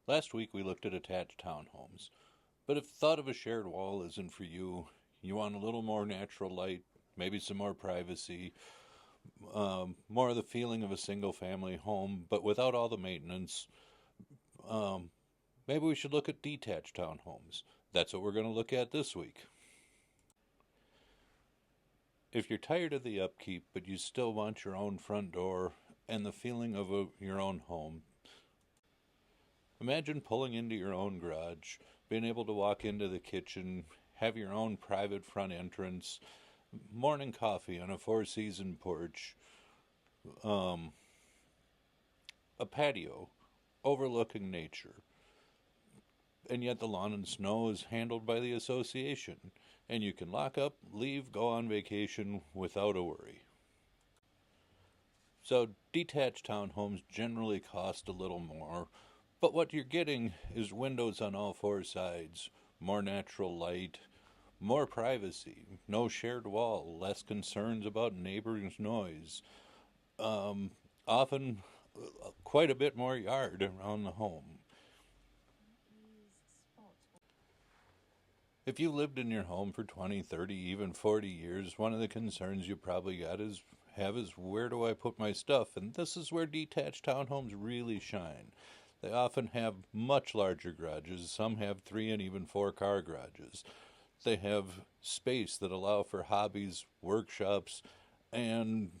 Last week we looked at attached townhomes, but if the thought of a shared wall isn't for you, you want a little more natural light, maybe some more privacy, more of the feeling of a single family home, but without all the maintenance, um, maybe we should look at detached townhomes. That's what we're going to look at this week. If you're tired of the upkeep, but you still want your own front door and the feeling of your own home, imagine pulling into your own garage, being able to walk into the kitchen, have your own private front entrance, morning coffee on a four-season porch, um, a patio overlooking nature. And yet the lawn and snow is handled by the association, and you can lock up, leave, go on vacation without a worry. So detached townhomes generally cost a little more, but what you're getting is windows on all four sides, more natural light, more privacy, no shared wall, less concerns about neighbors' noise, often quite a bit more yard around the home. If you lived in your home for 20, 30, even 40 years, one of the concerns you probably have is where do I put my stuff? And this is where detached townhomes really shine. They often have much larger garages. Some have 3 and even 4 car garages. They have space that allow for hobbies, workshops, and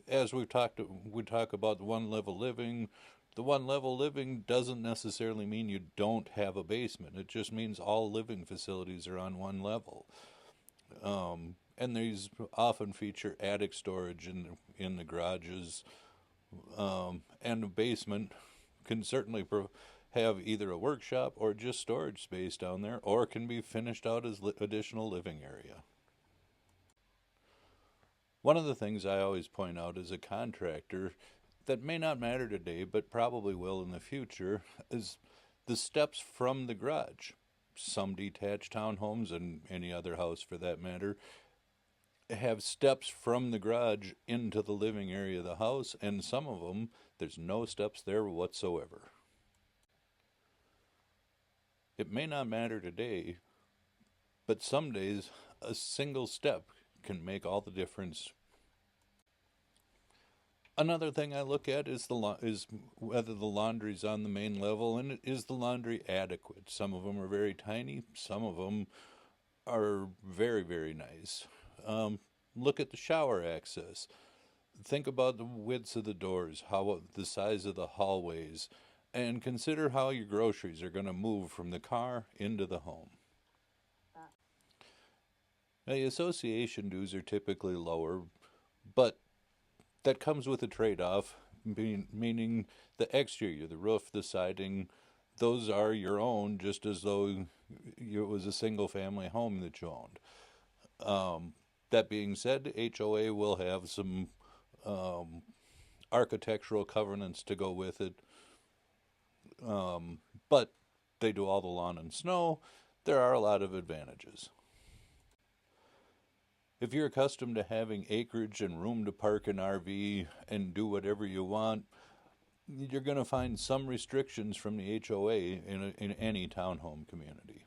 as we talk about the one level living. The one level living doesn't necessarily mean you don't have a basement. It just means all living facilities are on one level. And these often feature attic storage in the garages, and the basement can certainly have either a workshop or just storage space down there, or can be finished out as additional living area. One of the things I always point out as a contractor that may not matter today, but probably will in the future, is the steps from the garage. Some detached townhomes, and any other house for that matter, have steps from the garage into the living area of the house, and some of them, there's no steps there whatsoever. It may not matter today, but some days a single step can make all the difference. Another thing I look at is is whether the laundry's on the main level, and is the laundry adequate. Some of them are very tiny, some of them are very, very nice. Look at the shower access. Think about the widths of the doors, how the size of the hallways, and consider how your groceries are going to move from the car into the home. Now, the association dues are typically lower, but that comes with a trade-off, meaning the exterior, the roof, the siding, those are your own, just as though it was a single-family home that you owned. That being said, HOA will have some architectural covenants to go with it, but they do all the lawn and snow. There are a lot of advantages. If you're accustomed to having acreage and room to park an RV and do whatever you want, you're going to find some restrictions from the HOA in any townhome community.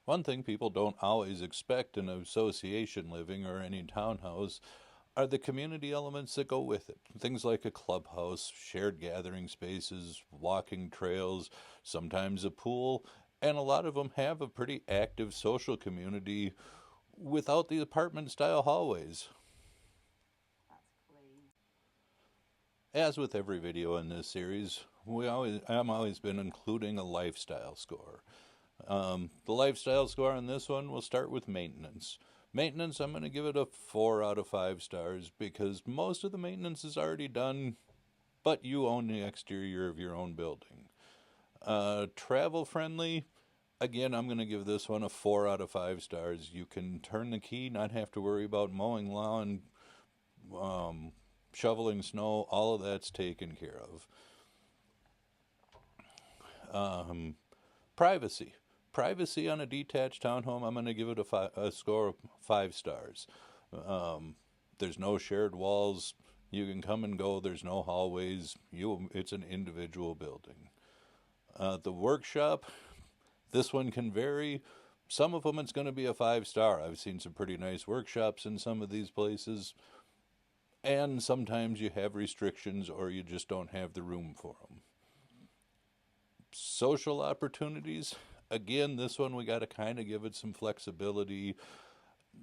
One thing people don't always expect in association living or any townhouse are the community elements that go with it. Things like a clubhouse, shared gathering spaces, walking trails, sometimes a pool, and a lot of them have a pretty active social community without the apartment-style hallways. As with every video in this series, I'm always been including a lifestyle score. The lifestyle score on this one will start with maintenance. Maintenance, I'm going to give it a 4 out of 5 stars because most of the maintenance is already done, but you own the exterior of your own building. Travel friendly, again, I'm going to give this one a 4 out of 5 stars. You can turn the key, not have to worry about mowing lawn, shoveling snow, all of that's taken care of. Privacy. Privacy on a detached townhome, I'm going to give it a score of 5 stars. There's no shared walls. You can come and go. There's no hallways. It's an individual building. The workshop, this one can vary. Some of them it's going to be a 5-star. I've seen some pretty nice workshops in some of these places. And sometimes you have restrictions or you just don't have the room for them. Social opportunities, again, this one we got to kind of give it some flexibility.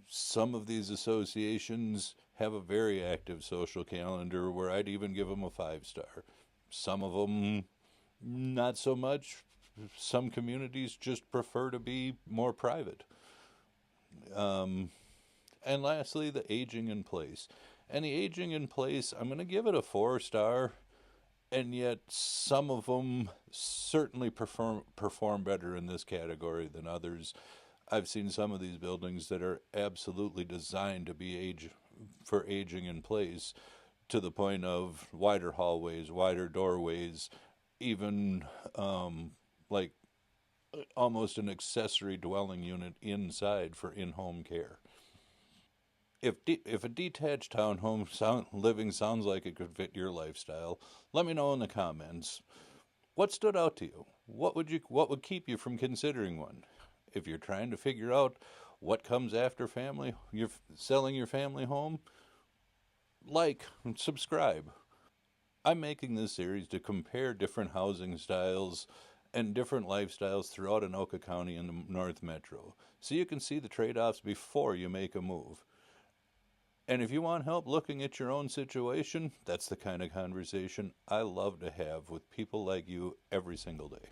Some of these associations have a very active social calendar where I'd even give them a 5-star. Some of them, not so much. Some communities just prefer to be more private. And lastly, the aging in place. And the aging in place, I'm going to give it a 4-star, and yet some of them certainly perform better in this category than others. I've seen some of these buildings that are absolutely designed to be for aging in place, to the point of wider hallways, wider doorways, even like almost an accessory dwelling unit inside for in-home care. If a detached townhome living sounds like it could fit your lifestyle, let me know in the comments. What stood out to you? What would keep you from considering one? If you're trying to figure out what comes after you're selling your family home, like and subscribe. I'm making this series to compare different housing styles and different lifestyles throughout Anoka County and the North Metro, so you can see the trade-offs before you make a move. And if you want help looking at your own situation, that's the kind of conversation I love to have with people like you every single day.